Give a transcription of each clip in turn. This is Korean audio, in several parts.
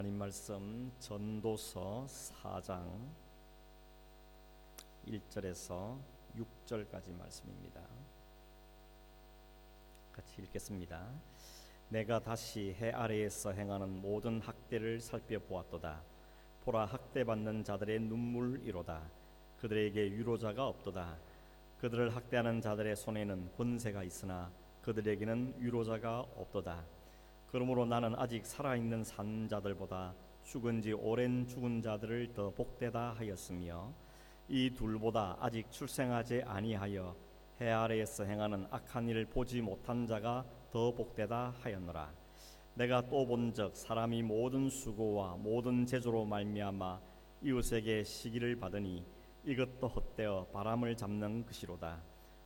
하나님 말씀 전도서 4장 1절에서 6절까지 말씀입니다. 같이 읽겠습니다. 내가 다시 해 아래에서 행하는 모든 학대를 살펴보았도다. 보라, 학대받는 자들의 눈물이로다. 그들에게 위로자가 없도다. 그들을 학대하는 자들의 손에는 권세가 있으나 그들에게는 위로자가 없도다. 그러므로 나는 아직 살아있는 산 자들보다 죽은 지 오랜 죽은 자들을 더 복되다 하였으며 이 둘보다 아직 출생하지 아니하여 해 아래에서 행하는 악한 일을 보지 못한 자가 더 복되다 하였노라. 내가 또 본즉 사람이 모든 수고와 모든 제조로 말미암아 이웃에게 시기를 받으니 이것도 헛되어 바람을 잡는 것이로다.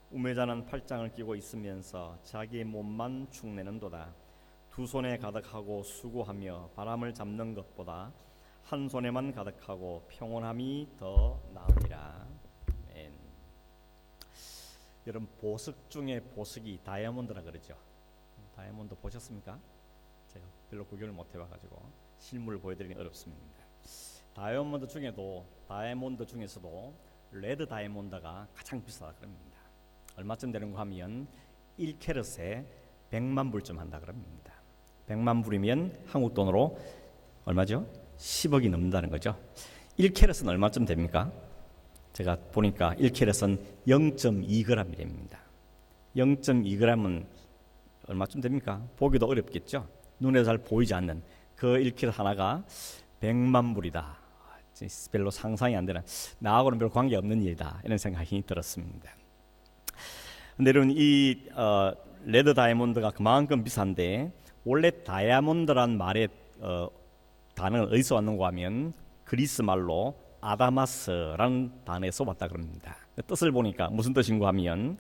우매자는 팔짱을 끼고 있으면서 자기의 몸만 축내는도다. 두 손에 가득하고 수고하며 바람을 잡는 것보다 한 손에만 가득하고 평온함이 더 나으니라. 아멘. 여러분, 보석 중에 보석이 다이아몬드라 그러죠. 다이아몬드 보셨습니까? 제가 별로 구경을 못 해봐가지고 실물을 보여드리기 어렵습니다. 다이아몬드 중에서도 레드 다이아몬드가 가장 비싸다 그럽니다. 얼마쯤 되는가 하면 1캐럿에 100만 불쯤 한다 그럽니다. 100만 불이면 한국 돈으로 얼마죠? 10억이 넘는다는 거죠. 1캐럿은 얼마쯤 됩니까? 제가 보니까 1캐럿은 0.2g이랍니다. 0.2g은 얼마쯤 됩니까? 보기도 어렵겠죠. 눈에 잘 보이지 않는 그 1캐럿 하나가 100만 불이다. 별로 상상이 안 되는, 나하고는 별 관계없는 일이다, 이런 생각이 들었습니다. 근데 여러분, 이 레드 다이아몬드가 그만큼 비싼데 원래 다이아몬드란 말의 단어는 어디서 왔는가 하면 그리스 말로 아다마스라는 단어에서 왔다 그럽니다. 뜻을 보니까 무슨 뜻인가 하면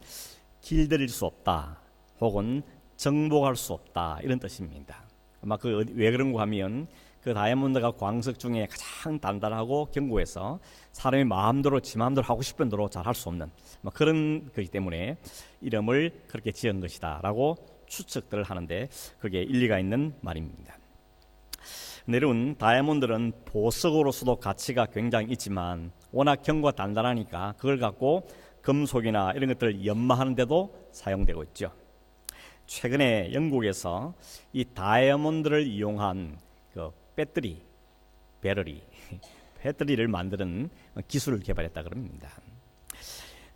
길들일 수 없다 혹은 정복할 수 없다, 이런 뜻입니다. 아마 왜 그런가 하면 그 다이아몬드가 광석 중에 가장 단단하고 견고해서 사람이 마음대로 지 마음대로 하고 싶은 대로 잘 할 수 없는 그런 거기 때문에 이름을 그렇게 지은 것이다 라고 추측들을 하는데 그게 일리가 있는 말입니다. 여러분, 다이아몬드는 보석으로서도 가치가 굉장히 있지만 워낙 견고가 단단하니까 그걸 갖고 금속이나 이런 것들을 연마하는 데도 사용되고 있죠. 최근에 영국에서 이 다이아몬드를 이용한 그 배터리를 만드는 기술을 개발했다 그럽니다.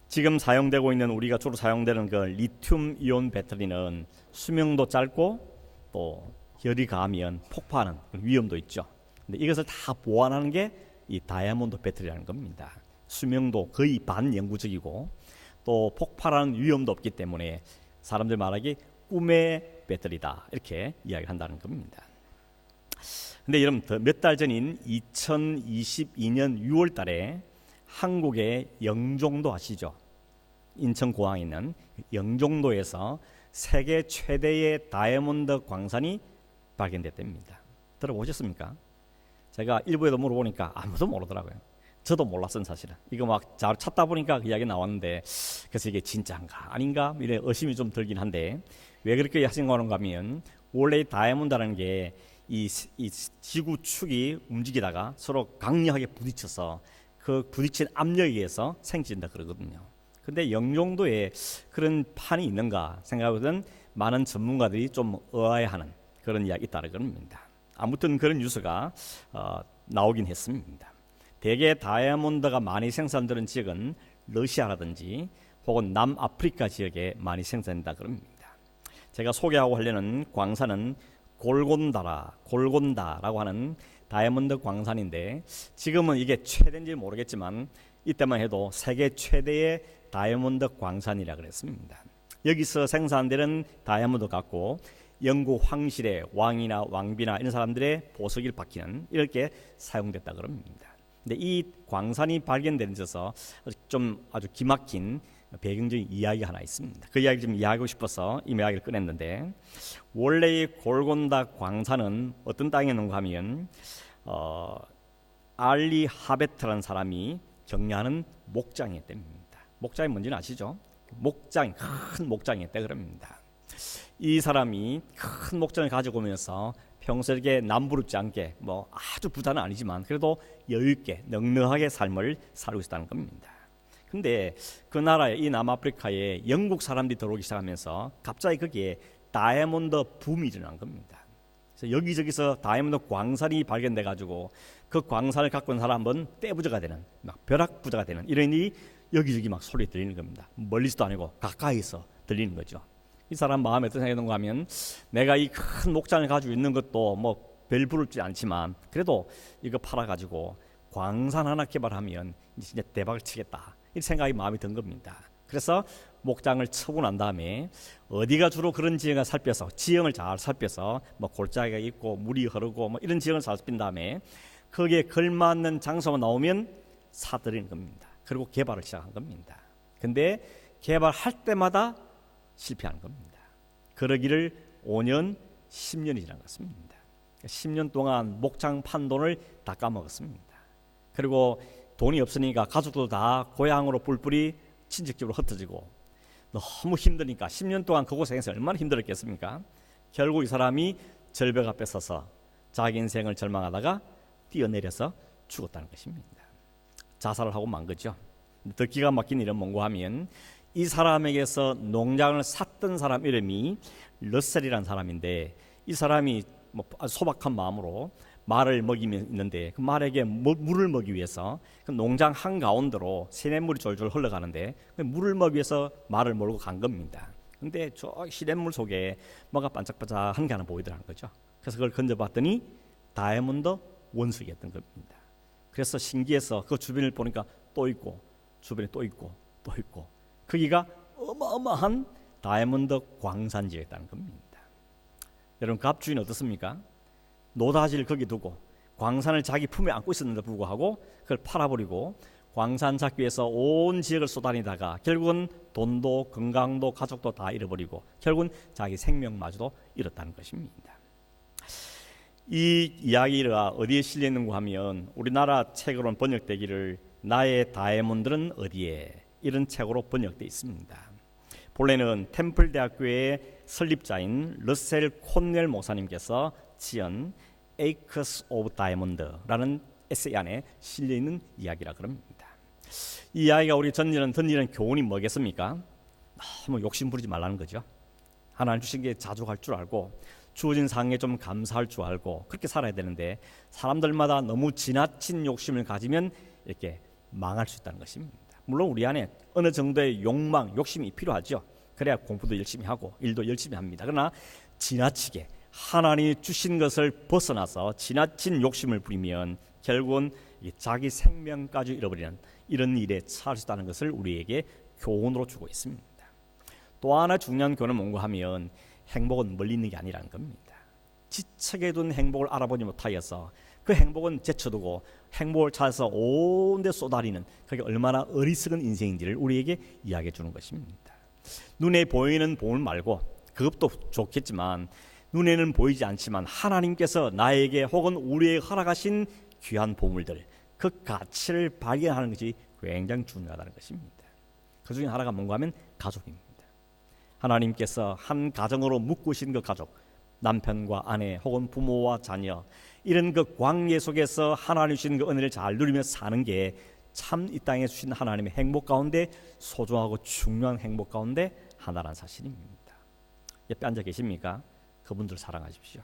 지금 사용되고 있는, 우리가 주로 사용되는 그 리튬 이온 배터리는 수명도 짧고 또 열이 가하면 폭파하는 위험도 있죠. 근데 이것을 다 보완하는 게 이 다이아몬드 배터리라는 겁니다. 수명도 거의 반영구적이고 또 폭발하는 위험도 없기 때문에 사람들 말하기 꿈의 배터리다, 이렇게 이야기한다는 겁니다. 근데 여러분, 몇 달 전인 2022년 6월 달에 한국의 영종도 아시죠? 인천공항에 있는 영종도에서 세계 최대의 다이아몬드 광산이 발견됐답니다. 들어보셨습니까? 제가 일부에도 물어보니까 아무도 모르더라고요. 저도 몰랐어요, 사실은. 이거 막 찾다 보니까 그 이야기 나왔는데, 그래서 이게 진짜인가 아닌가 이런 의심이 좀 들긴 한데, 왜 그렇게 하신 건가 하면 원래 다이아몬드라는 게 이 지구 축이 움직이다가 서로 강력하게 부딪혀서 그 부딪힌 압력에 의해서 생긴다 그러거든요. 근데 영종도에 그런 판이 있는가 생각하거든 많은 전문가들이 좀 의아해하는 그런 이야기 있다는 겁니다. 아무튼 그런 뉴스가 나오긴 했습니다. 대개 다이아몬드가 많이 생산되는 지역은 러시아라든지 혹은 남아프리카 지역에 많이 생산된다 그럽니다. 제가 소개하고 하려는 광산은 골곤다라고 하는 다이아몬드 광산인데, 지금은 이게 최대인지 모르겠지만 이때만 해도 세계 최대의 다이아몬드 광산이라 그랬습니다. 여기서 생산되는 다이아몬드 갖고 영국 황실의 왕이나 왕비나 이런 사람들의 보석을 박히는, 이렇게 사용됐다 그럽니다. 근데 이 광산이 발견된 데서 좀 아주 기막힌 배경적인 이야기가 하나 있습니다. 그 이야기를 좀 이야기하고 싶어서 이 이야기를 꺼냈는데, 원래 이 골곤다 광산은 어떤 땅에 있는가 하면 알리 하베트라는 사람이 경영하는 목장이었답니다. 목장이 뭔지는 아시죠? 큰 목장이었다 그럽니다. 이 사람이 큰 목장을 가지고 오면서 평소에 남부럽지 않게 뭐 아주 부자는 아니지만 그래도 여유 있게 넉넉하게 삶을 살고 있다는 겁니다. 근데 그 나라에, 이 남아프리카에 영국 사람들이 들어오기 시작하면서 갑자기 거기에 다이아몬드 붐이 일어난 겁니다. 그래서 여기저기서 다이아몬드 광산이 발견돼 가지고 그 광산을 갖고 있는 사람은 떼부자가 되는, 막 벼락부자가 되는 이런 일이 여기저기 막 소리 들리는 겁니다. 멀리서도 아니고 가까이서 들리는 거죠. 이 사람 마음에 어떤 생각이 드는가 하면, 내가 이 큰 목장을 가지고 있는 것도 뭐 별 부럽지 않지만 그래도 이거 팔아가지고 광산 하나 개발하면 진짜 대박을 치겠다, 이 생각이 마음에 든 겁니다. 그래서 목장을 쳐고 난 다음에 어디가 주로 그런 지형을 살펴서, 지형을 잘 살펴서 뭐 골짜기가 있고 물이 흐르고 뭐 이런 지형을 살핀 다음에 거기에 걸맞는 장소만 나오면 사들이는 겁니다. 그리고 개발을 시작한 겁니다. 근데 개발할 때마다 실패하는 겁니다. 그러기를 5년, 10년이 지난 것 같습니다. 10년 동안 목장 판 돈을 다 까먹었습니다. 그리고 돈이 없으니까 가족도 다 고향으로 뿔뿔이 친척집으로 흩어지고 너무 힘드니까 10년 동안 그 고생해서 얼마나 힘들었겠습니까? 결국 이 사람이 절벽 앞에 서서 자기 인생을 절망하다가 뛰어내려서 죽었다는 것입니다. 자살을 하고 만 거죠. 더 기가 막힌 일은 뭔가 하면, 이 사람에게서 농장을 샀던 사람 이름이 러셀이라는 사람인데, 이 사람이 뭐 소박한 마음으로 말을 먹이면 있는데 그 말에게 물을 먹기 위해서 그 농장 한가운데로 시냇물이 졸졸 흘러가는데 그 물을 먹기 위해서 말을 몰고 간 겁니다. 근데 저 시냇물 속에 뭐가 반짝반짝한 게 하나 보이더라는 거죠. 그래서 그걸 건져봤더니 다이아몬드 원석이었던 겁니다. 그래서 신기해서 그 주변을 보니까 또 있고 주변에 또 있고 또 있고, 거기가 어마어마한 다이아몬드 광산지였다는 겁니다. 여러분, 갑주인 어떻습니까? 노다지를 거기 두고 광산을 자기 품에 안고 있었는데 불구하고 그걸 팔아버리고 광산 찾기 위해서 온 지역을 쏘다니다가 결국은 돈도 건강도 가족도 다 잃어버리고 결국은 자기 생명마저도 잃었다는 것입니다. 이 이야기가 어디에 실려 있는가 하면, 우리나라 책으로는 번역되기를 나의 다이아몬드는 어디에, 이런 책으로 번역되어 있습니다. 본래는 템플 대학교의 설립자인 러셀 콘넬 목사님께서 지은 Acres of Diamond라는 에세이 안에 실려 있는 이야기라 그럽니다. 이 이야기가 우리 던지는 교훈이 뭐겠습니까? 너무 욕심 부리지 말라는 거죠. 하나님 주신 게 자족할 줄 알고 주어진 상에 좀 감사할 줄 알고 그렇게 살아야 되는데, 사람들마다 너무 지나친 욕심을 가지면 이렇게 망할 수 있다는 것입니다. 물론 우리 안에 어느 정도의 욕망, 욕심이 필요하죠. 그래야 공부도 열심히 하고 일도 열심히 합니다. 그러나 지나치게 하나님이 주신 것을 벗어나서 지나친 욕심을 부리면 결국은 자기 생명까지 잃어버리는 이런 일에 처할 수 있다는 것을 우리에게 교훈으로 주고 있습니다. 또 하나 중요한 교훈은 뭔가 하면, 행복은 멀리 있는 게 아니라는 겁니다. 지척에 둔 행복을 알아보지 못하여서 그 행복은 제쳐두고 행복을 찾아서 온 데 쏟아리는, 그게 얼마나 어리석은 인생인지를 우리에게 이야기해 주는 것입니다. 눈에 보이는 보물 말고, 그것도 좋겠지만 눈에는 보이지 않지만 하나님께서 나에게 혹은 우리에게 허락하신 귀한 보물들, 그 가치를 발견하는 것이 굉장히 중요하다는 것입니다. 그 중에 하나가 뭔가 하면 가족입니다. 하나님께서 한 가정으로 묶으신 그 가족, 남편과 아내 혹은 부모와 자녀, 이런 그 광야 속에서 하나님 주신 그 은혜를 잘 누리며 사는 게 참 이 땅에 주신 하나님의 행복 가운데 소중하고 중요한 행복 가운데 하나란 사실입니다. 옆에 앉아 계십니까? 그분들 사랑하십시오.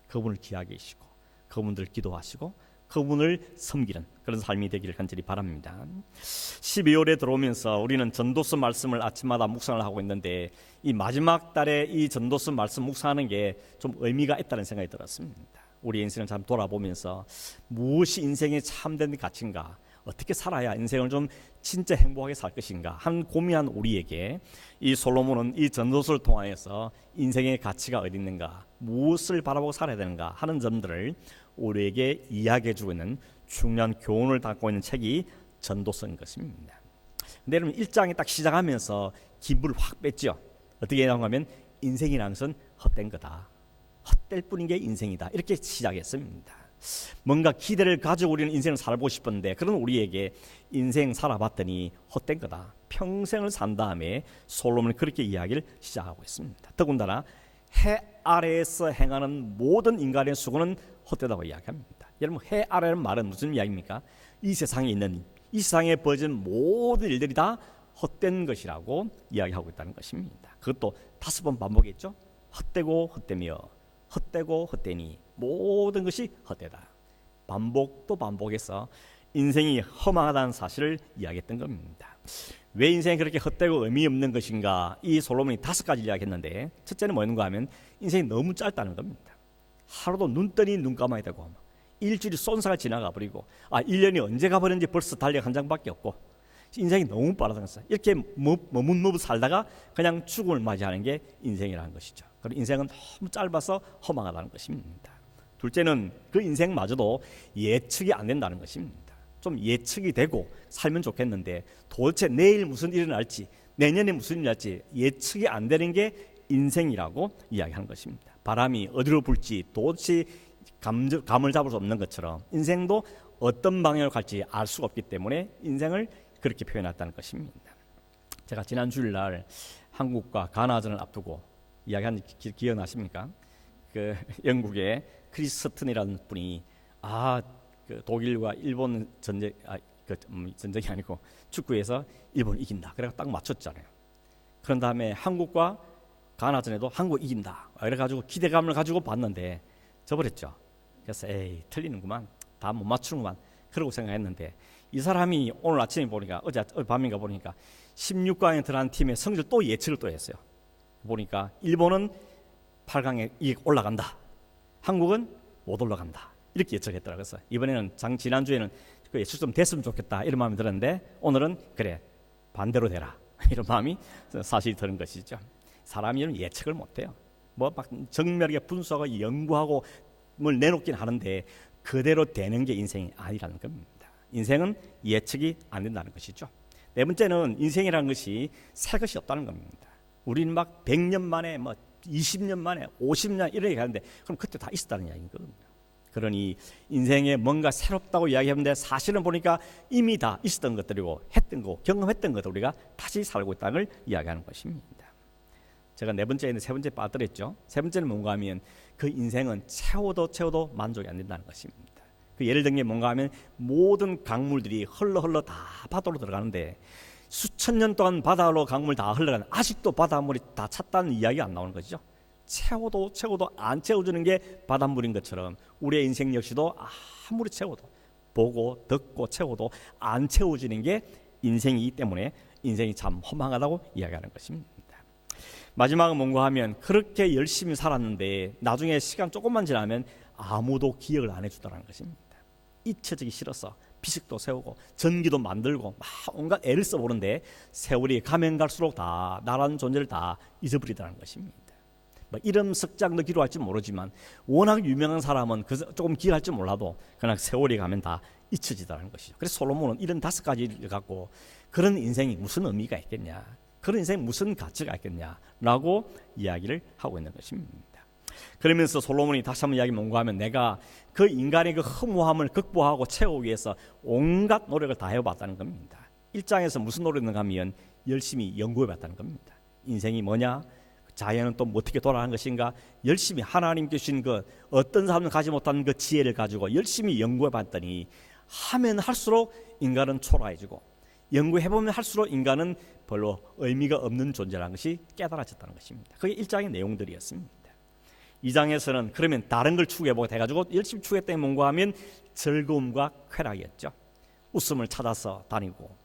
그분을 귀하게 여기시고 그분들 기도하시고 그분을 섬기는 그런 삶이 되기를 간절히 바랍니다. 12월에 들어오면서 우리는 전도서 말씀을 아침마다 묵상을 하고 있는데, 이 마지막 달에 이 전도서 말씀 묵상하는 게 좀 의미가 있다는 생각이 들었습니다. 우리 인생을 참 돌아보면서 무엇이 인생의 참된 가치인가, 어떻게 살아야 인생을 좀 진짜 행복하게 살 것인가 한 고민한 우리에게 이 솔로몬은 이 전도서를 통하여서 인생의 가치가 어디 있는가, 무엇을 바라보고 살아야 되는가 하는 점들을 우리에게 이야기해주고 있는 중요한 교훈을 담고 있는 책이 전도서인 것입니다. 근데 여러분, 1장이 딱 시작하면서 기분을 확 뺐죠. 어떻게 나오냐면, 인생이라는 것은 헛된 거다, 헛될 뿐인 게 인생이다, 이렇게 시작했습니다. 뭔가 기대를 가지고 우리는 인생을 살고 싶은데, 그런 우리에게 인생 살아봤더니 헛된 거다, 평생을 산 다음에 솔로몬은 그렇게 이야기를 시작하고 있습니다. 더군다나 해 아래에서 행하는 모든 인간의 수고는 헛되다고 이야기합니다. 여러분, 해 아래라는 말은 무슨 이야기입니까? 이 세상에 있는, 이 세상에 벌어진 모든 일들이 다 헛된 것이라고 이야기하고 있다는 것입니다. 그것도 5번 반복했죠. 헛되고 헛되며 헛되고 헛되니 모든 것이 헛되다. 반복 또 반복해서 인생이 허망하다는 사실을 이야기했던 겁니다. 왜 인생이 그렇게 헛되고 의미 없는 것인가? 이 솔로몬이 5가지 이야기했는데, 첫째는 뭐였는가 하면 인생이 너무 짧다는 겁니다. 하루도 눈 뜨니 눈 감아야 되고, 일주일이 쏜살을 지나가 버리고, 1년이 언제 가버렸는지 벌써 달력 한 장밖에 없고, 인생이 너무 빠르다는 거죠. 이렇게 머뭇머뭇 살다가 그냥 죽음을 맞이하는 게 인생이라는 것이죠. 그리고 인생은 너무 짧아서 허망하다는 것입니다. 둘째는 그 인생마저도 예측이 안 된다는 것입니다. 좀 예측이 되고 살면 좋겠는데 도대체 내일 무슨 일이 날지, 내년에 무슨 일이 날지 예측이 안 되는 게 인생이라고 이야기하는 것입니다. 바람이 어디로 불지 도대체 감을 잡을 수 없는 것처럼 인생도 어떤 방향으로 갈지 알 수가 없기 때문에 인생을 그렇게 표현했다는 것입니다. 제가 지난 주일날 한국과 가나전을 앞두고 이야기한 기억나십니까? 그 영국의 크리스턴이라는 분이 그 독일과 일본 전쟁이 아니고 축구에서 일본 이긴다. 그래서 딱 맞췄잖아요. 그런 다음에 한국과 가나전에도 한국 이긴다. 그래가지고 기대감을 가지고 봤는데 져버렸죠. 그래서 틀리는구만. 다 못 맞추는구만. 그러고 생각했는데 이 사람이 오늘 아침에 보니까 어제 밤인가 보니까 16강에 들어간 팀의 성적을 또 예측을 또 했어요. 보니까 일본은 8강에 올라간다. 한국은 못 올라간다. 이렇게 예측했더라고요. 그래서 이번에는 지난주에는 그 예측 좀 됐으면 좋겠다 이런 마음이 들었는데 오늘은 그래 반대로 되라 이런 마음이 사실이 드는 것이죠. 사람이 예측을 못해요. 뭐 막 정밀하게 분석하고 연구하고 뭘 내놓긴 하는데 그대로 되는 게 인생이 아니라는 겁니다. 인생은 예측이 안 된다는 것이죠. 네 번째는 인생이라는 것이 새 것이 없다는 겁니다. 우리는 막 100년 만에 20년 만에 50년 이렇게 하는데 그럼 그때 다 있었다는 이야기인 거거든요. 그러니 인생에 뭔가 새롭다고 이야기하는데 사실은 보니까 이미 다 있었던 것들이고 했던 거 경험했던 것들 우리가 다시 살고 있다는 걸 이야기하는 것입니다. 제가 네 번째에는 세 번째 빠뜨렸죠. 세 번째는 뭔가 하면 그 인생은 채워도 만족이 안 된다는 것입니다. 그 예를 든 게 뭔가 하면 모든 강물들이 흘러 다 바다로 들어가는데 수천 년 동안 바다로 강물 다 흘러가는 아직도 바닷물이 다 찼다는 이야기가 안 나오는 것이죠. 채워도 안 채워주는 게 바닷물인 것처럼 우리의 인생 역시도 아무리 채워도 보고 듣고 채워도 안 채워지는 게 인생이기 때문에 인생이 참 허망하다고 이야기하는 것입니다. 마지막은 뭔가 하면 그렇게 열심히 살았는데 나중에 시간 조금만 지나면 아무도 기억을 안 해주더라는 것입니다. 잊혀지기 싫어서 비식도 세우고 전기도 만들고 막 온갖 애를 써보는데 세월이 가면 갈수록 다 나라는 존재를 다 잊어버리더라는 것입니다. 뭐 이름 석장 넣기로 할지 모르지만 워낙 유명한 사람은 조금 기억할 줄 몰라도 그냥 세월이 가면 다 잊혀지더라는 것이죠. 그래서 솔로몬은 이런 5가지를 갖고 그런 인생이 무슨 의미가 있겠냐, 그런 인생이 무슨 가치가 있겠냐라고 이야기를 하고 있는 것입니다. 그러면서 솔로몬이 다시 한번 이야기 뭔가 하면 내가 그 인간의 그 허무함을 극복하고 채우기 위해서 온갖 노력을 다 해봤다는 겁니다. 1장에서 무슨 노력을 하면 열심히 연구해봤다는 겁니다. 인생이 뭐냐, 자연은 또 어떻게 돌아가는 것인가, 열심히 하나님께 주신 그 어떤 사람은 가지 못한 그 지혜를 가지고 열심히 연구해봤더니 하면 할수록 인간은 초라해지고 연구해보면 할수록 인간은 별로 의미가 없는 존재라는 것이 깨달아졌다는 것입니다. 그게 1장의 내용들이었습니다. 2장에서는 그러면 다른 걸 추구해보고 해가지고 열심히 추구했더니 뭔가 하면 즐거움과 쾌락이었죠. 웃음을 찾아서 다니고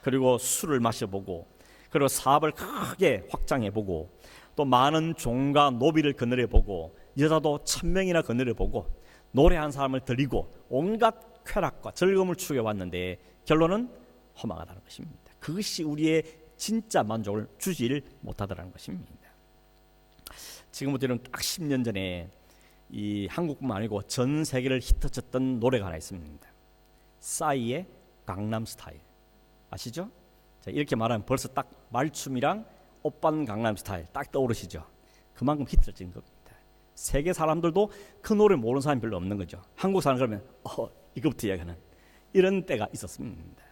그리고 술을 마셔보고 그리고 사업을 크게 확장해보고 또 많은 종과 노비를 거느려보고 여자도 1000명이나 거느려보고 노래 한 사람을 드리고 온갖 쾌락과 즐거움을 추구해왔는데 결론은 허망하다는 것입니다. 그것이 우리의 진짜 만족을 주지를 못하더라는 것입니다. 지금부터는 딱 10년 전에 이 한국뿐만 아니고 전 세계를 히트쳤던 노래가 하나 있습니다. 싸이의 강남스타일 아시죠? 자, 이렇게 말하면 벌써 딱 말춤이랑 오빤 강남스타일 딱 떠오르시죠? 그만큼 히트를 친 겁니다. 세계 사람들도 그 노래 모르는 사람이 별로 없는 거죠. 한국 사람 그러면 이거부터 이야기하는 이런 때가 있었습니다.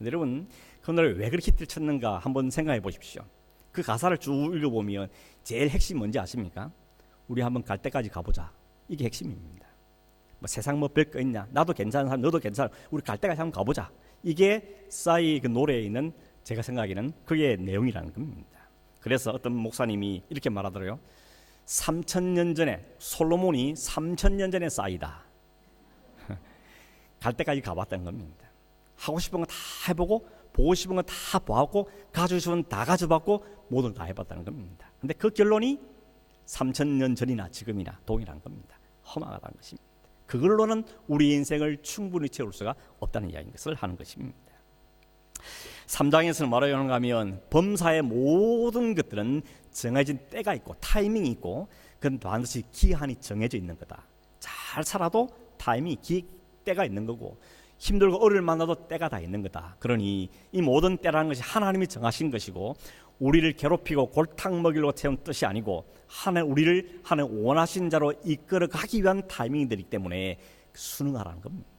여러분 그 노래 왜 그렇게 히트를 쳤는가 한번 생각해 보십시오. 그 가사를 쭉 읽어보면 제일 핵심이 뭔지 아십니까? 우리 한번 갈 때까지 가보자. 이게 핵심입니다. 뭐 세상 뭐 별 거 있냐? 나도 괜찮은 사람, 너도 괜찮아. 우리 갈 때까지 한번 가보자. 이게 싸이 그 노래에 있는 제가 생각에는 그게 내용이라는 겁니다. 그래서 어떤 목사님이 이렇게 말하더래요. 3000년 전에 솔로몬이 3000년 전에 싸이다. 갈 때까지 가봤다는 겁니다. 하고 싶은 거 다 해보고 보고 싶은 거 다 보았고 가지고 싶은 거 다 가져봤고 모든 거 다 해봤다는 겁니다. 근데 그 결론이 3000년 전이나 지금이나 동일한 겁니다. 허망하다는 것입니다. 그걸로는 우리 인생을 충분히 채울 수가 없다는 이야기인 것을 하는 것입니다. 3장에서는 뭐라고 하는가 하면 범사의 모든 것들은 정해진 때가 있고 타이밍이 있고 그건 반드시 기한이 정해져 있는 거다. 잘 살아도 타이밍이 때가 있는 거고 힘들고 어려울 만나도 때가 다 있는 거다. 그러니 이 모든 때라는 것이 하나님이 정하신 것이고 우리를 괴롭히고 골탕 먹이려고 태운 뜻이 아니고 우리를 하나님 원하신 자로 이끌어 가기 위한 타이밍이기 때문에 순응하라는 겁니다.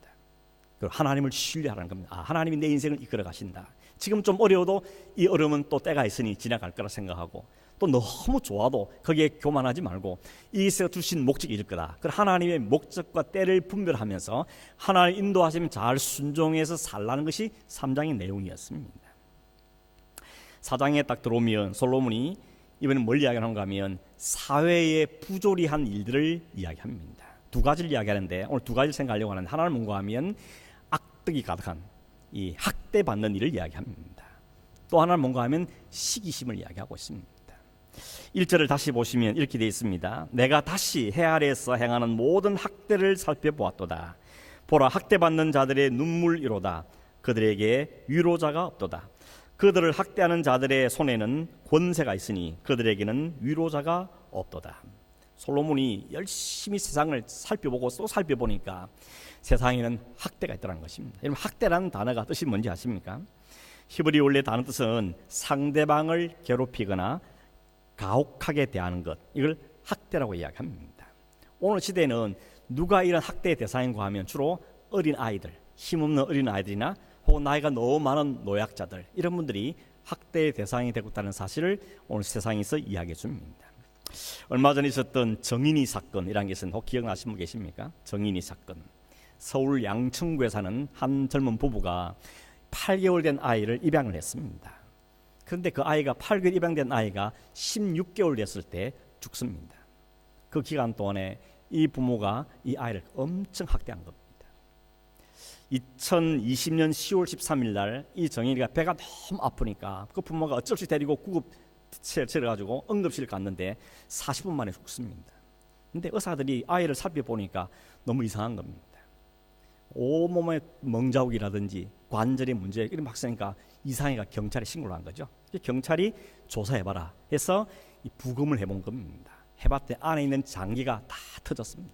그리고 하나님을 신뢰하라는 겁니다. 하나님이 내 인생을 이끌어 가신다. 지금 좀 어려워도 이 어려움은 또 때가 있으니 지나갈 거라 생각하고 또 너무 좋아도 거기에 교만하지 말고 이에서 주신 목적이 이럴 거다. 그 하나님의 목적과 때를 분별하면서 하나님 인도하시면 잘 순종해서 살라는 것이 3장의 내용이었습니다. 4장에 딱 들어오면 솔로몬이 이번에 뭘 이야기하는가 하면 사회의 부조리한 일들을 이야기합니다. 두 가지를 이야기하는데 오늘 두 가지를 생각하려고 하는데 하나는 뭔가 하면 악덕이 가득한 이 학대받는 일을 이야기합니다. 또 하나는 뭔가 하면 시기심을 이야기하고 있습니다. 1절을 다시 보시면 이렇게 되어 있습니다. 내가 다시 해 아래에서 행하는 모든 학대를 살펴보았도다. 보라, 학대받는 자들의 눈물이로다. 그들에게 위로자가 없도다. 그들을 학대하는 자들의 손에는 권세가 있으니 그들에게는 위로자가 없도다. 솔로몬이 열심히 세상을 살펴보고 또 살펴보니까 세상에는 학대가 있다는 것입니다. 여러분, 학대라는 단어가 뜻이 뭔지 아십니까? 히브리 원래 단어 뜻은 상대방을 괴롭히거나 가혹하게 대하는 것, 이걸 학대라고 이야기합니다. 오늘 시대에는 누가 이런 학대의 대상인가 하면 주로 어린 아이들, 힘없는 어린 아이들이나 혹은 나이가 너무 많은 노약자들, 이런 분들이 학대의 대상이 되고 있다는 사실을 오늘 세상에서 이야기해 줍니다. 얼마 전에 있었던 정인이 사건이라는 것은 혹 기억나시는 분 계십니까? 정인이 사건. 서울 양천구에 사는 한 젊은 부부가 8개월 된 아이를 입양을 했습니다. 그런데 그 아이가 8개월 입양된 아이가 16개월 됐을 때 죽습니다. 그 기간 동안에 이 부모가 이 아이를 엄청 학대한 겁니다. 2020년 10월 13일 날 이 정인이가 배가 너무 아프니까 그 부모가 어쩔 수 없이 데리고 구급차를 가지고 응급실 갔는데 40분 만에 죽습니다. 근데 의사들이 아이를 살펴보니까 너무 이상한 겁니다. 온몸에 멍자국이라든지 관절의 문제 이런 막 쓰니까 이상해가 경찰에 신고를 한 거죠. 경찰이 조사해봐라 해서 이 부검을 해본 겁니다. 해봤더니 안에 있는 장기가 다 터졌습니다.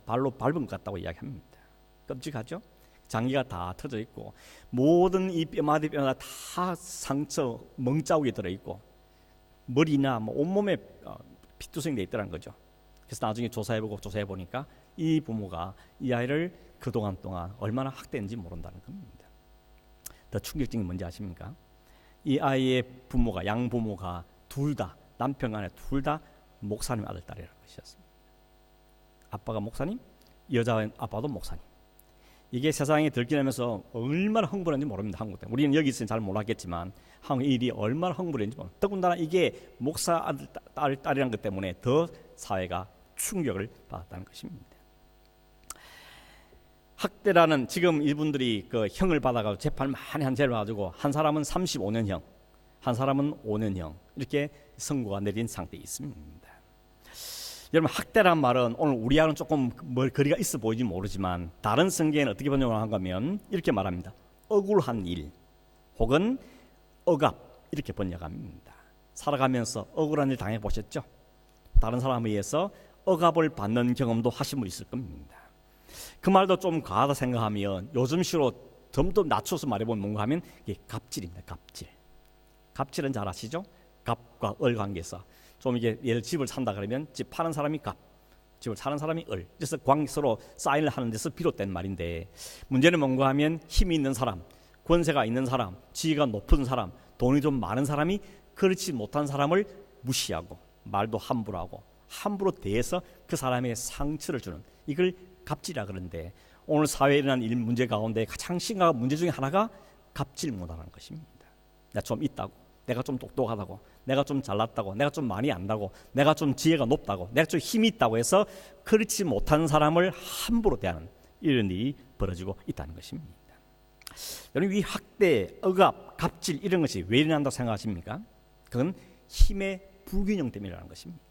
발로 밟은 것 같다고 이야기합니다. 끔찍하죠? 장기가 다 터져 있고 모든 이 뼈마디 뼈마다 다 상처 멍자국이 들어있고 머리나 온몸에 피투성이 돼 있더라는 거죠. 그래서 나중에 조사해보니까 이 부모가 이 아이를 그동안 동안 얼마나 학대했는지 모른다는 겁니다. 더 충격적인 게 뭔지 아십니까? 이 아이의 부모가, 양부모가 둘 다, 남편 간에 둘 다 목사님 아들 딸이라는 것이었습니다. 아빠가 목사님, 여자 아빠도 목사님. 이게 세상에 들키면서 얼마나 흥분했는지 모릅니다. 한국 때. 우리는 여기 있으니 잘 몰랐겠지만 한국 일이 얼마나 흥분했는지 모릅니다. 더군다나 이게 목사 아들 딸이라는 것 때문에 더 사회가 충격을 받았다는 것입니다. 학대라는 지금 이분들이 그 형을 받아가지고 재판을 많이 한 죄를 가지고 한 사람은 35년형, 한 사람은 5년형 이렇게 선고가 내린 상태에 있습니다. 여러분, 학대란 말은 오늘 우리하고는 조금 거리가 있어 보이지 모르지만 다른 성경에는 어떻게 번역을 한가 하면 이렇게 말합니다. 억울한 일 혹은 억압 이렇게 번역합니다. 살아가면서 억울한 일 당해보셨죠? 다른 사람에 의해서 억압을 받는 경험도 하신 분 있을 겁니다. 그 말도 좀 과하다 생각하면 요즘식으로 좀 더 낮춰서 말해보면 뭔가 하면 이게 갑질입니다. 갑질은 잘 아시죠? 갑과 을 관계에서 좀 이게 예를 집을 산다 그러면 집 파는 사람이 갑, 집을 사는 사람이 을. 그래서 서로 사인을 하는 데서 비롯된 말인데 문제는 뭔가 하면 힘이 있는 사람, 권세가 있는 사람, 지위가 높은 사람, 돈이 좀 많은 사람이 그렇지 못한 사람을 무시하고 말도 함부로 하고 함부로 대해서 그 사람에게 상처를 주는, 이걸 갑질이라 그러는데, 오늘 사회에 일어난 일 문제 가운데 가장 심각한 문제 중에 하나가 갑질 문화라는 것입니다. 내가 좀 있다고, 내가 좀 똑똑하다고, 내가 좀 잘났다고, 내가 좀 많이 안다고, 내가 좀 지혜가 높다고, 내가 좀 힘이 있다고 해서 그렇지 못한 사람을 함부로 대하는 이런 일이 벌어지고 있다는 것입니다. 여러분, 이 학대, 억압, 갑질 이런 것이 왜 일어난다고 생각하십니까? 그건 힘의 불균형 때문이라는 것입니다.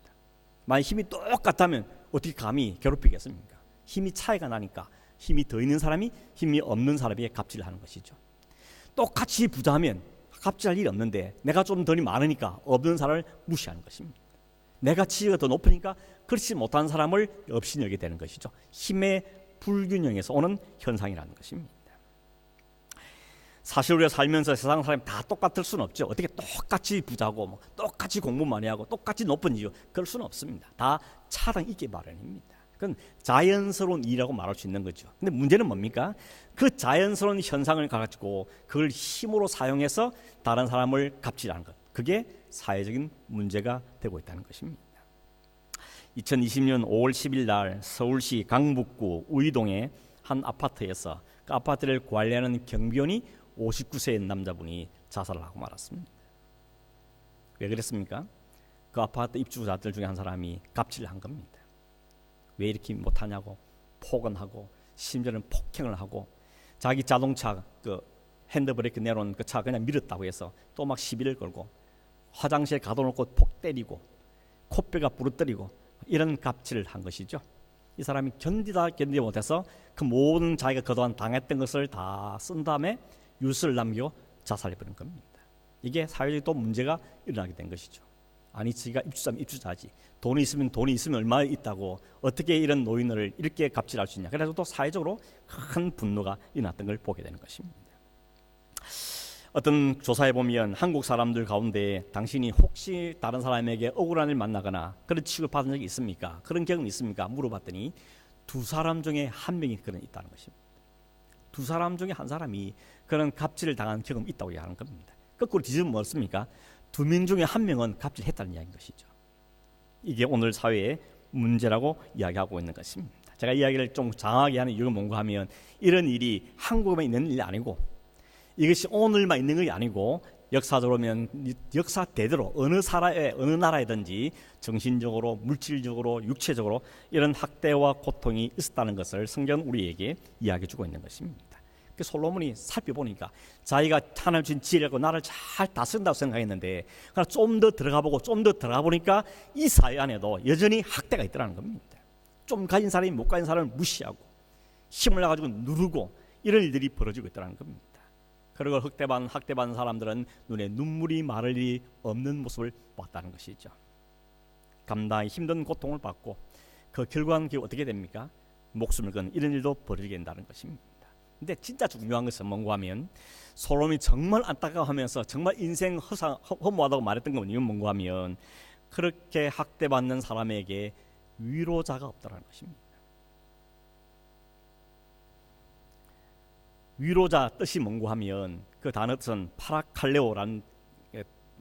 만약 힘이 똑같다면 어떻게 감히 괴롭히겠습니까? 힘이 차이가 나니까 힘이 더 있는 사람이 힘이 없는 사람에게 갑질을 하는 것이죠. 똑같이 부자면 갑질할 일이 없는데 내가 좀 더 많으니까 없는 사람을 무시하는 것입니다. 내가 지위가 더 높으니까 그렇지 못한 사람을 업신여기게 되는 것이죠. 힘의 불균형에서 오는 현상이라는 것입니다. 사실 우리가 살면서 세상 사람이 다 똑같을 수는 없죠. 어떻게 똑같이 부자고 똑같이 공부 많이 하고 똑같이 높은 이유, 그럴 수는 없습니다. 다 차등 있기 마련입니다. 그건 자연스러운 일이라고 말할 수 있는 거죠. 근데 문제는 뭡니까? 그 자연스러운 현상을 가지고 그걸 힘으로 사용해서 다른 사람을 갑질하는 것, 그게 사회적인 문제가 되고 있다는 것입니다. 2020년 5월 10일 날 서울시 강북구 우이동의 한 아파트에서 그 아파트를 관리하는 경비원이 59세의 남자분이 자살을 하고 말았습니다. 왜 그랬습니까? 그 아파트 입주자들 중에 한 사람이 갑질을 한 겁니다. 왜 이렇게 못하냐고 폭언하고 심지어는 폭행을 하고 자기 자동차 그 핸드브레이크 내려놓은 그 차 그냥 밀었다고 해서 또 막 시비를 걸고 화장실에 가둬놓고 폭 때리고 코뼈가 부러뜨리고 이런 갑질을 한 것이죠. 이 사람이 견디지 못해서 그 모든 자기가 그동안 당했던 것을 다 쓴 다음에 유서를 남기고 자살해버린 겁니다. 이게 사회적인 또 문제가 일어나게 된 것이죠. 아니, 지가 입주자면 입주자지, 돈이 있으면 얼마 있다고 어떻게 이런 노인을 이렇게 갑질할 수 있냐. 그래서 또 사회적으로 큰 분노가 일어났던 걸 보게 되는 것입니다. 어떤 조사에 보면 한국 사람들 가운데 당신이 혹시 다른 사람에게 억울한 일 만나거나 그런 취급을 받은 적이 있습니까? 그런 경험이 있습니까? 물어봤더니 2사람 중에 1명이 그런 있다는 것입니다. 2사람 중에 1사람이 그런 갑질을 당한 경험이 있다고 얘기하는 겁니다. 거꾸로 뒤집으면 뭐습니까? 2명 중에 1명은 갑질했다는 이야기인 것이죠. 이게 오늘 사회의 문제라고 이야기하고 있는 것입니다. 제가 이야기를 좀 장하게 하는 이유가 뭔가 하면, 이런 일이 한국에만 있는 일이 아니고 이것이 오늘만 있는 것이 아니고 역사적으로 보면 역사 대대로 어느 나라에든지 정신적으로, 물질적으로, 육체적으로 이런 학대와 고통이 있었다는 것을 성경은 우리에게 이야기해주고 있는 것입니다. 그 솔로몬이 살펴보니까 자기가 하나님 주신 지혜라고 나를 잘 다쓴다고 생각했는데 좀 더 들어가보고 좀 더 들어가 보니까 이 사회 안에도 여전히 학대가 있더라는 겁니다. 좀 가진 사람이 못 가진 사람을 무시하고 힘을 나가지고 누르고 이런 일들이 벌어지고 있더라는 겁니다. 그리고 학대받은 사람들은 눈에 눈물이 마를 일이 없는 모습을 봤다는 것이죠. 감당하기 힘든 고통을 받고 그 결과는 어떻게 됩니까? 목숨을 건 이런 일도 벌어지게 된다는 것입니다. 근데 진짜 중요한 것은 뭔가 하면, 솔로몬이 정말 안타까워하면서 정말 인생 허무하다고 말했던 건 뭔가 하면, 그렇게 학대받는 사람에게 위로자가 없다는 것입니다. 위로자 뜻이 뭔가 하면, 그 단어 뜻은 파라칼레오라는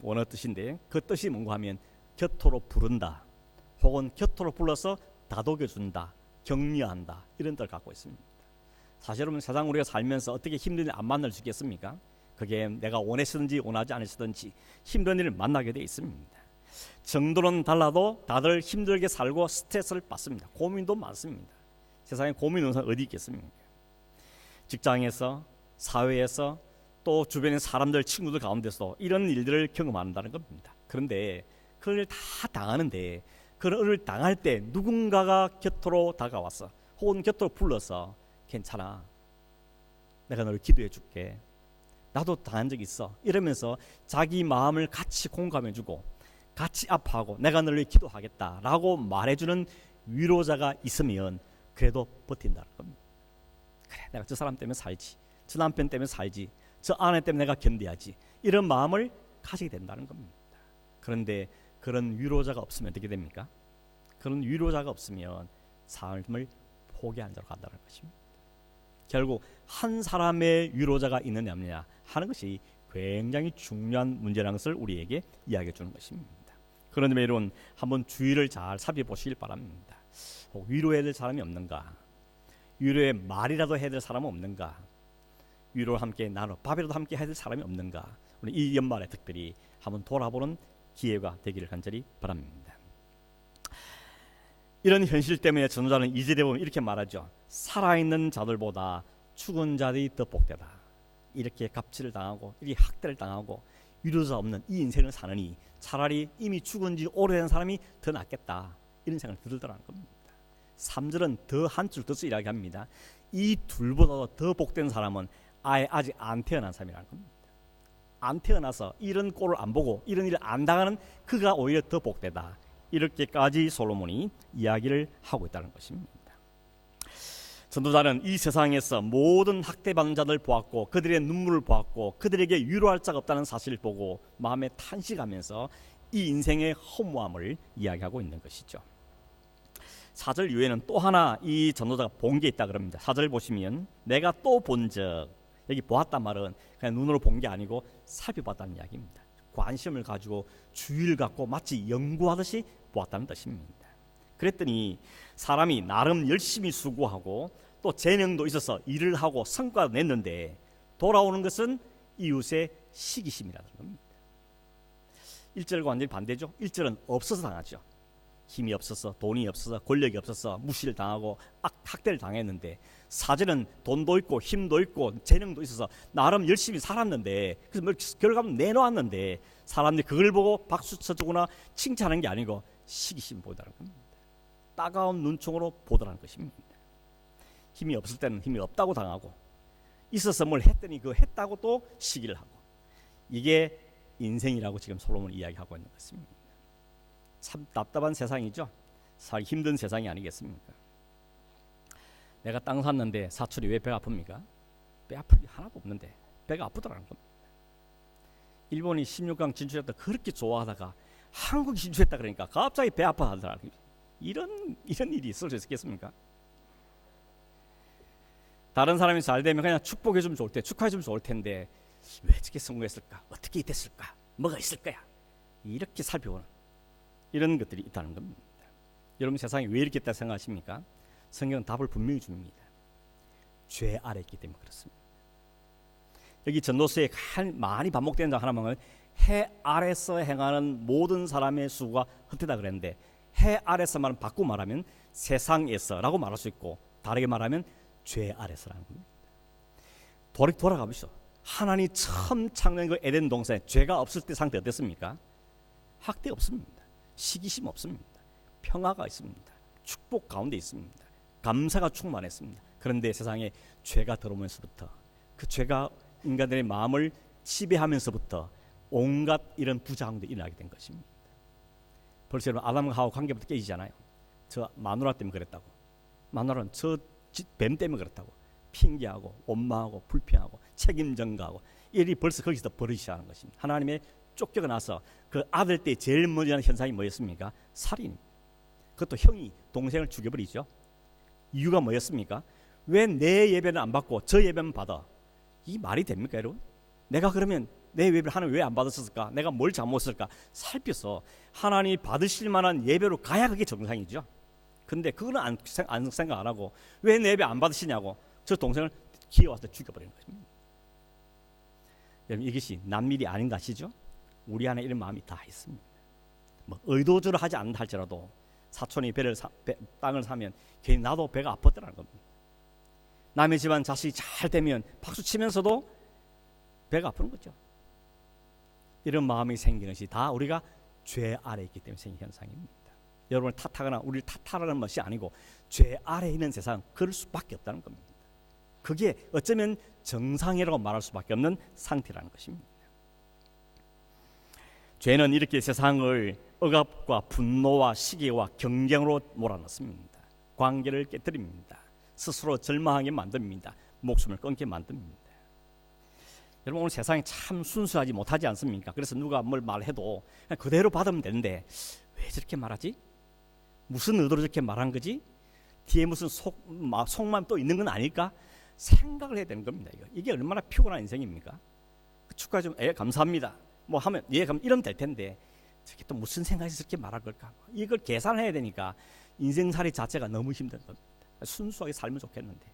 원어 뜻인데, 그 뜻이 뭔가 하면 곁으로 부른다, 혹은 곁으로 불러서 다독여준다, 격려한다, 이런 뜻을 갖고 있습니다. 사실 여러분, 세상 우리가 살면서 어떻게 힘든 일 안 만날 수 있겠습니까? 그게 내가 원했든지 원하지 않았든지 힘든 일을 만나게 돼 있습니다. 정도는 달라도 다들 힘들게 살고 스트레스를 받습니다. 고민도 많습니다. 세상에 고민 없는 사람 어디 있겠습니까? 직장에서, 사회에서, 또 주변의 사람들, 친구들 가운데서 이런 일들을 경험한다는 겁니다. 그런데 그걸 다 당하는데, 그런 일을 당할 때 누군가가 곁으로 다가와서 혹은 곁으로 불러서 괜찮아, 내가 너를 기도해 줄게, 나도 당한 적 있어, 이러면서 자기 마음을 같이 공감해주고 같이 아파하고 내가 너를 기도하겠다라고 말해주는 위로자가 있으면 그래도 버틴다는 겁니다. 그래, 내가 저 사람 때문에 살지, 저 남편 때문에 살지, 저 아내 때문에 내가 견뎌야지, 이런 마음을 가지게 된다는 겁니다. 그런데 그런 위로자가 없으면 어떻게 됩니까? 그런 위로자가 없으면 삶을 포기한 자로 간다는 것입니다. 결국 한 사람의 위로자가 있느냐 없느냐 하는 것이 굉장히 중요한 문제라는 것을 우리에게 이야기해 주는 것입니다. 그런 점에 여러분 한번 주위를 잘 살펴보시길 바랍니다. 위로해야 될 사람이 없는가? 위로의 말이라도 해야 될 사람은 없는가? 위로를 함께 나눠 밥이라도 함께 해야 될 사람이 없는가? 우리 이 연말에 특별히 한번 돌아보는 기회가 되기를 간절히 바랍니다. 이런 현실 때문에 전도자는 2절에 보면 이렇게 말하죠. 살아있는 자들보다 죽은 자들이 더 복되다. 이렇게 갑질을 당하고 이렇게 학대를 당하고 위로자 없는 이 인생을 사느니 차라리 이미 죽은 지 오래된 사람이 더 낫겠다, 이런 생각이 들더라는 겁니다. 3절은 더 한 줄 더 이야기합니다. 이 둘보다 더 복된 사람은 아예 아직 안 태어난 사람이라는 겁니다. 안 태어나서 이런 꼴을 안 보고 이런 일을 안 당하는 그가 오히려 더 복되다, 이렇게까지 솔로몬이 이야기를 하고 있다는 것입니다. 전도자는 이 세상에서 모든 학대받는 자들 보았고 그들의 눈물을 보았고 그들에게 위로할 자가 없다는 사실을 보고 마음에 탄식하면서 이 인생의 허무함을 이야기하고 있는 것이죠. 4절 이후에는 또 하나 이 전도자가 본 게 있다 그럽니다. 4절 보시면 내가 또 본즉, 여기 보았단 말은 그냥 눈으로 본 게 아니고 살펴봤다는 이야기입니다. 관심을 가지고 주의를 갖고 마치 연구하듯이 보았다는 뜻입니다. 그랬더니 사람이 나름 열심히 수고하고 또 재능도 있어서 일을 하고 성과를 냈는데 돌아오는 것은 이웃의 시기심이라는 겁니다. 1절과 완전히 반대죠. 1절은 없어서 당하죠. 힘이 없어서, 돈이 없어서, 권력이 없어서 무시를 당하고 학대를 당했는데 4절은 돈도 있고 힘도 있고 재능도 있어서 나름 열심히 살았는데 그래서 결과는 내놓았는데 사람들이 그걸 보고 박수 쳐주거나 칭찬하는 게 아니고 시기심 보이다는 겁니다. 따가운 눈총으로 보더라는 것입니다. 힘이 없을 때는 힘이 없다고 당하고 있어서 뭘 했더니 그 했다고 또 시기를 하고, 이게 인생이라고 지금 솔로몬이 이야기하고 있는 것입니다. 참 답답한 세상이죠. 살기 힘든 세상이 아니겠습니까? 내가 땅 샀는데 사촌이 왜 배가 아픕니까? 배 아플 게 하나도 없는데 배가 아프더라는 겁니다. 일본이 16강 진출했다 그렇게 좋아하다가 한국이 진출했다 그러니까 갑자기 배 아파하더라는 겁니다. 이런 일이 있을 수 있겠습니까? 다른 사람이 잘 되면 그냥 축복해주면 좋을 때, 축하해주면 좋을 텐데 왜 저렇게 성공했을까? 어떻게 됐을까? 뭐가 있을 거야? 이렇게 살펴보는 이런 것들이 있다는 겁니다. 여러분 세상이 왜 이렇게 있다 생각하십니까? 성경은 답을 분명히 줍니다. 죄 아래 있기 때문에 그렇습니다. 여기 전도서에 많이 반복되는 장 하나만 해 아래서 행하는 모든 사람의 수가 헛되다 그랬는데 해 아래서 말은 바꾸고 말하면 세상에서라고 말할 수 있고 다르게 말하면 죄 아래서라는 겁니다. 돌아가 보시죠. 하나님 처음 창조한 그 에덴 동산에 죄가 없을 때 상태 어땠습니까? 학대 없습니다. 시기심 없습니다. 평화가 있습니다. 축복 가운데 있습니다. 감사가 충만했습니다. 그런데 세상에 죄가 들어오면서부터 그 죄가 인간들의 마음을 지배하면서부터 온갖 이런 부작용들이 일어나게 된 것입니다. 벌써 여러분 아담과 하와 관계부터 깨지잖아요. 저 마누라 때문에 그랬다고, 마누라는 저 뱀 때문에 그렇다고 핑계하고 원망하고 불평하고 책임 전가하고 일이 벌써 거기서 버릇이 시작하는 것입니다. 하나님의 쫓겨가 나서 그 아들 때 제일 먼저 하는 현상이 뭐였습니까? 살인. 그것도 형이 동생을 죽여버리죠. 이유가 뭐였습니까? 왜 내 예배는 안 받고 저 예배만 받아? 이 말이 됩니까 여러분? 내가 그러면 내 예배를 하나님 왜 안 받았을까? 내가 뭘 잘못했을까? 살펴서 하나님이 받으실 만한 예배로 가야 그게 정상이죠. 근데 그거는 안 생각 안 하고 왜 내 예배 안 받으시냐고 저 동생을 기어와서 죽여버리는 것입니다. 여러분 이것이 남일이 아닌 거 아시죠? 우리 안에 이런 마음이 다 있습니다. 뭐 의도적으로 하지 않는다 할지라도 사촌이 땅을 사면 괜히 나도 배가 아팠더라는 겁니다. 남의 집안 자식이 잘 되면 박수 치면서도 배가 아픈 거죠. 이런 마음이 생기는 것이 다 우리가 죄 아래 있기 때문에 생긴 현상입니다. 여러분을 탓하거나 우리를 탓하라는 것이 아니고 죄 아래 있는 세상 그럴 수밖에 없다는 겁니다. 그게 어쩌면 정상이라고 말할 수밖에 없는 상태라는 것입니다. 죄는 이렇게 세상을 억압과 분노와 시기와 경쟁으로 몰아넣습니다. 관계를 깨뜨립니다. 스스로 절망하게 만듭니다. 목숨을 끊게 만듭니다. 여러분 오늘 세상이 참 순수하지 못하지 않습니까? 그래서 누가 뭘 말해도 그냥 그대로 받으면 되는데 왜 저렇게 말하지? 무슨 의도로 저렇게 말한 거지? 뒤에 무슨 속마음 또 있는 건 아닐까? 생각을 해야 되는 겁니다. 이게 얼마나 피곤한 인생입니까? 축하 좀 감사합니다. 뭐 하면 그럼 이러면 될 텐데 저게 또 무슨 생각이 저렇게 말할 걸까? 이걸 계산해야 되니까 인생살이 자체가 너무 힘든 겁니다. 순수하게 살면 좋겠는데,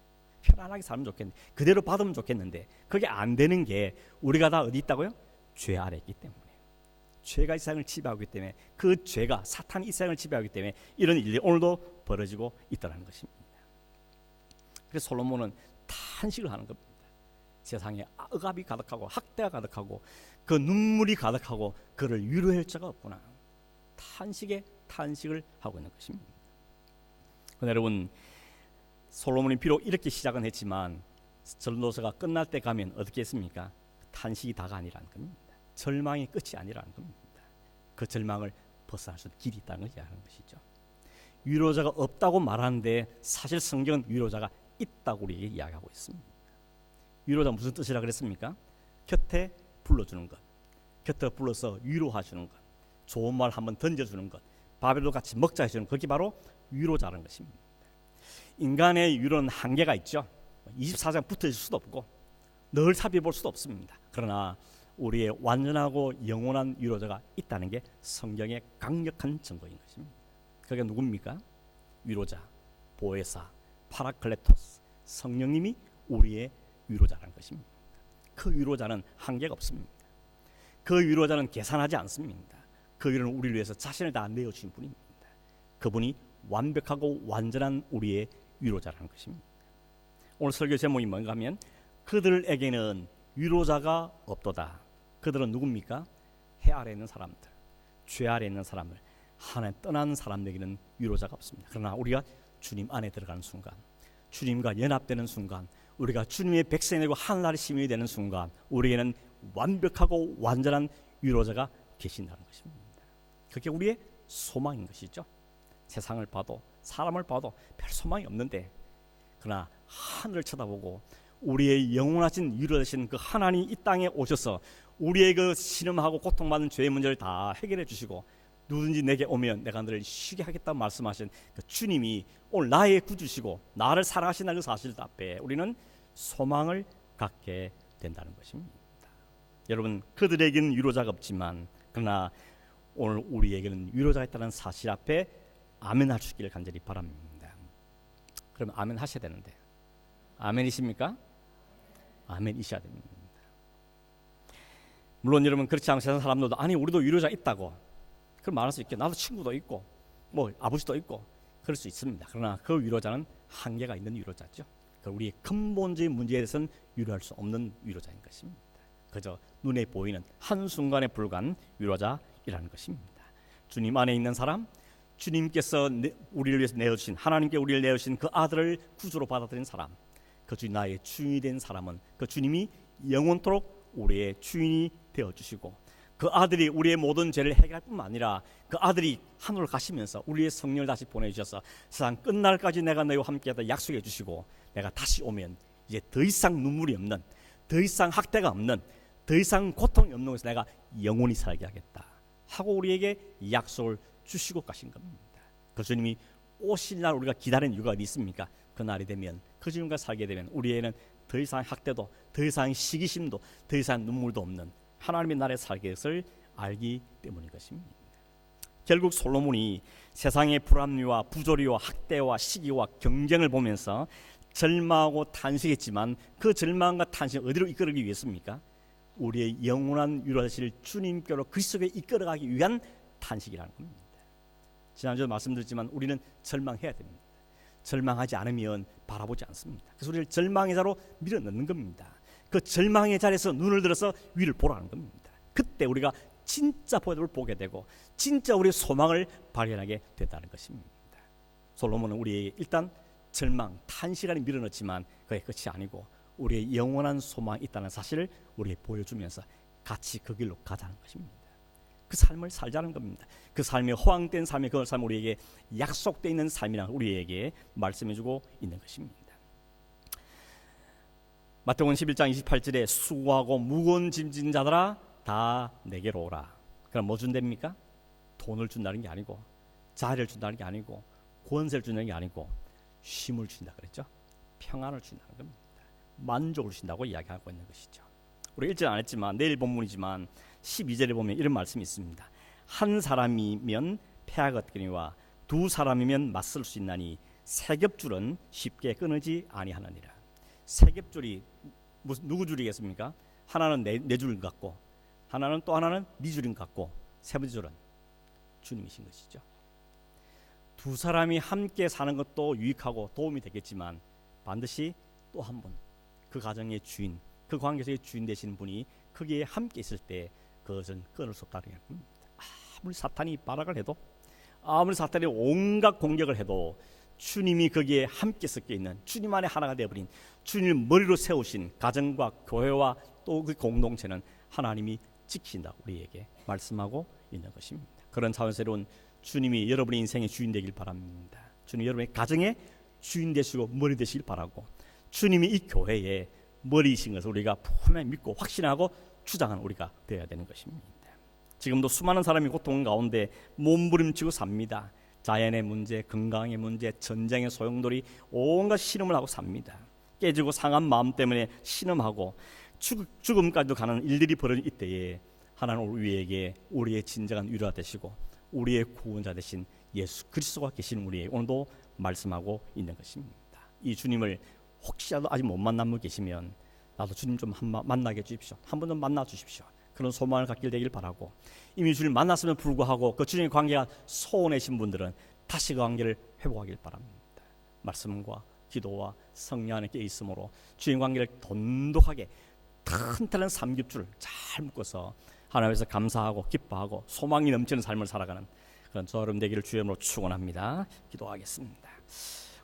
편안하게 살면 좋겠는데, 그대로 받으면 좋겠는데, 그게 안 되는 게 우리가 다 어디 있다고요? 죄 아래 있기 때문에. 죄가 이 세상을 지배하기 때문에, 그 죄가 사탄이 이 세상을 지배하기 때문에 이런 일이 오늘도 벌어지고 있다는 것입니다. 그래서 솔로몬은 탄식을 하는 겁니다. 세상에 억압이 가득하고 학대가 가득하고 그 눈물이 가득하고 그를 위로할 자가 없구나. 탄식을 하고 있는 것입니다. 여러분, 솔로몬이 비록 이렇게 시작은 했지만 전도서가 끝날 때 가면 어떻게 했습니까? 탄식이 다가 아니라는 겁니다. 절망이 끝이 아니라는 겁니다. 그 절망을 벗어날 수 있는 길이 있다는 걸 이야기하는 것이죠. 위로자가 없다고 말하는데 사실 성경은 위로자가 있다고 우리에게 이야기하고 있습니다. 위로자 무슨 뜻이라 그랬습니까? 곁에 불러주는 것, 곁에 불러서 위로하시는 것, 좋은 말 한번 던져주는 것, 밥에도 같이 먹자 해주는 것, 그게 바로 위로자라는 것입니다. 인간의 위로는 한계가 있죠. 24시간 붙어 있을 수도 없고 늘 살펴볼 수도 없습니다. 그러나 우리의 완전하고 영원한 위로자가 있다는 게 성경의 강력한 증거인 것입니다. 그게 누굽니까? 위로자, 보혜사, 파라클레토스, 성령님이 우리의 위로자라는 것입니다. 그 위로자는 한계가 없습니다. 그 위로자는 계산하지 않습니다. 그 위로는 우리를 위해서 자신을 다 내어주신 분입니다. 그분이 완벽하고 완전한 우리의 위로자라는 것입니다. 오늘 설교 제목이 뭔가 하면 그들에게는 위로자가 없도다. 그들은 누굽니까? 해 아래 있는 사람들, 죄 아래 있는 사람들, 하나님 떠난 사람들에게는 위로자가 없습니다. 그러나 우리가 주님 안에 들어가는 순간, 주님과 연합되는 순간, 우리가 주님의 백성이 되고 하늘나라의 시민이 되는 순간 우리에게는 완벽하고 완전한 위로자가 계신다는 것입니다. 그게 우리의 소망인 것이죠. 세상을 봐도 사람을 봐도 별 소망이 없는데, 그러나 하늘을 쳐다보고 우리의 영원하신 위로되신 그 하나님이 이 땅에 오셔서 우리의 그 신음하고 고통받는 죄의 문제를 다 해결해 주시고 누구든지 내게 오면 내가 너를 쉬게 하겠다고 말씀하신 그 주님이 오늘 나의 구주시고 나를 사랑하신다는 그 사실 앞에 우리는 소망을 갖게 된다는 것입니다. 여러분, 그들에게는 위로자가 없지만 그러나 오늘 우리에게는 위로자가 있다는 사실 앞에 아멘 할 수 있기를 간절히 바랍니다. 그럼 아멘 하셔야 되는데, 아멘이십니까? 아멘이셔야 됩니다. 물론 여러분 그렇지 않은 세상 사람들도 아니 우리도 위로자 있다고 그럼 말할 수 있게, 나도 친구도 있고 뭐 아버지도 있고 그럴 수 있습니다. 그러나 그 위로자는 한계가 있는 위로자죠. 우리의 근본적인 문제에 대해서는 위로할 수 없는 위로자인 것입니다. 그저 눈에 보이는 한순간에 불과한 위로자이라는 것입니다. 주님 안에 있는 사람, 주님께서 우리를 위해서 내어주신, 하나님께 우리를 내어주신 그 아들을 구주로 받아들인 사람, 그 주님 나의 주인이 된 사람은 그 주님이 영원토록 우리의 주인이 되어주시고 그 아들이 우리의 모든 죄를 해결할 뿐만 아니라 그 아들이 하늘로 가시면서 우리의 성령을 다시 보내주셔서 세상 끝날까지 내가 너희와 함께하다 약속해 주시고 내가 다시 오면 이제 더 이상 눈물이 없는, 더 이상 학대가 없는, 더 이상 고통이 없는 곳에서 내가 영원히 살게 하겠다 하고 우리에게 약속을 주시고 가신 겁니다. 그 주님이 오실 날 우리가 기다리는 이유가 어디 있습니까? 그 날이 되면, 그 주님과 살게 되면 우리에는 더 이상 학대도, 더 이상 시기심도, 더 이상 눈물도 없는 하나님의 나라에 살게 것을 알기 때문인 것입니다. 결국 솔로몬이 세상의 불합리와 부조리와 학대와 시기와 경쟁을 보면서 절망하고 탄식했지만 그 절망과 탄식을 어디로 이끌기 위해서입니까? 우리의 영원한 위로하실 주님께로 그리스도에 이끌어가기 위한 탄식이라는 겁니다. 지난주에 말씀드렸지만 우리는 절망해야 됩니다. 절망하지 않으면 바라보지 않습니다. 그래서 우리를 절망의 자로 밀어넣는 겁니다. 그 절망의 자리에서 눈을 들어서 위를 보라는 겁니다. 그때 우리가 진짜 보답을 보게 되고 진짜 우리의 소망을 발견하게 된다는 것입니다. 솔로몬은 우리에게 일단 절망, 탄식을 밀어넣지만 그게 끝이 아니고 우리의 영원한 소망이 있다는 사실을 우리에게 보여주면서 같이 그 길로 가자는 것입니다. 그 삶을 살자는 겁니다. 그 삶이 허황된 삶이 그 삶 우리에게 약속되어 있는 삶이라 우리에게 말씀해주고 있는 것입니다. 마태복음 11장 28절에 수고하고 무거운 짐진 자들아 다 내게로 오라. 그럼 뭐 준답니까? 돈을 준다는 게 아니고 자리를 준다는 게 아니고 권세를 준다는 게 아니고 쉼을 준다 그랬죠. 평안을 준다는 겁니다. 만족을 준다고 이야기하고 있는 것이죠. 우리 1절 안 했지만 내일 본문이지만 12절에 보면 이런 말씀이 있습니다. 한 사람이면 패하겠거니와 두 사람이면 맞설 수 있나니 세 겹줄은 쉽게 끊어지 아니하느니라. 세 겹줄이 누구 줄이겠습니까? 하나는 네 줄 같고, 하나는 또 하나는 네 줄인 같고, 세 번째 줄은 주님이신 것이죠. 두 사람이 함께 사는 것도 유익하고 도움이 되겠지만 반드시 또 한 분, 그 가정의 주인, 그 관계에서의 주인 되시는 분이 거기에 함께 있을 때 그것은 끊을 수 없다는 겁니다. 아무리 사탄이 발악을 해도, 아무리 사탄이 온갖 공격을 해도 주님이 거기에 함께 섞여 있는, 주님 안에 하나가 되어버린, 주님을 머리로 세우신 가정과 교회와 또 그 공동체는 하나님이 지킨다고 우리에게 말씀하고 있는 것입니다. 그런 차원에서 여러분, 주님이 여러분의 인생의 주인 되길 바랍니다. 주님이 여러분의 가정의 주인 되시고 머리 되시길 바라고, 주님이 이 교회의 머리이신 것을 우리가 분명히 믿고 확신하고 주장하는 우리가 되어야 되는 것입니다. 지금도 수많은 사람이 고통 가운데 몸부림치고 삽니다. 자연의 문제, 건강의 문제, 전쟁의 소용돌이 온갖 신음을 하고 삽니다. 깨지고 상한 마음 때문에 신음하고 죽음까지도 가는 일들이 벌어진 이때에 하나님 우리에게 우리의 진정한 위로가 되시고 우리의 구원자 되신 예수 그리스도가 계신 우리에게 오늘도 말씀하고 있는 것입니다. 이 주님을 혹시라도 아직 못 만난 분 계시면 나도 주님 좀 만나게 해주십시오. 한 번 좀 만나 주십시오. 그런 소망을 갖게 되길 바라고, 이미 주님 만났음에도 불구하고 그 주님의 관계가 소원해진 분들은 다시 그 관계를 회복하길 바랍니다. 말씀과 기도와 성령 안에 깨어 있으므로 주님 관계를 돈독하게 튼튼한 삼겹줄을 잘 묶어서 하나님께서 감사하고 기뻐하고 소망이 넘치는 삶을 살아가는 그런 저 여러분 되기를 주의 이름으로 축원합니다. 기도하겠습니다.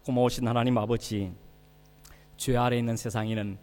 고마우신 하나님 아버지, 죄 아래 있는 세상에는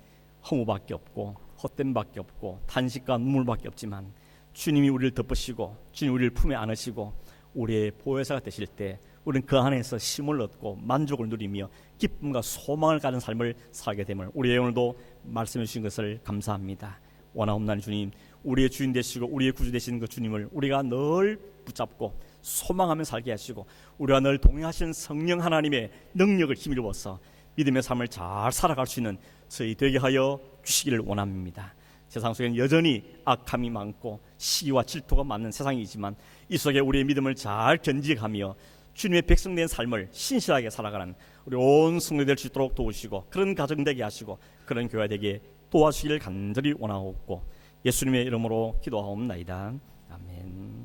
허무밖에 없고 헛됨밖에 없고 탄식과 눈물밖에 없지만 주님이 우리를 덮으시고 주님 우리를 품에 안으시고 우리의 보혜사가 되실 때 우리는 그 안에서 쉼을 얻고 만족을 누리며 기쁨과 소망을 가진 삶을 살게 됨을 우리의 오늘도 말씀해 주신 것을 감사합니다. 원하옵나니 주님, 우리의 주인 되시고 우리의 구주 되시는 그 주님을 우리가 늘 붙잡고 소망하며 살게 하시고 우리와 늘 동행하시는 성령 하나님의 능력을 힘입어서 믿음의 삶을 잘 살아갈 수 있는 저희 되게 하여 주시기를 원합니다. 세상 속에는 여전히 악함이 많고 시기와 질투가 많은 세상이지만 이 속에 우리의 믿음을 잘 견지하며 주님의 백성된 삶을 신실하게 살아가는 우리 온 성도 될 수 있도록 도우시고 그런 가정 되게 하시고 그런 교회 되게 도와주시기를 간절히 원하옵고 예수님의 이름으로 기도하옵나이다. 아멘.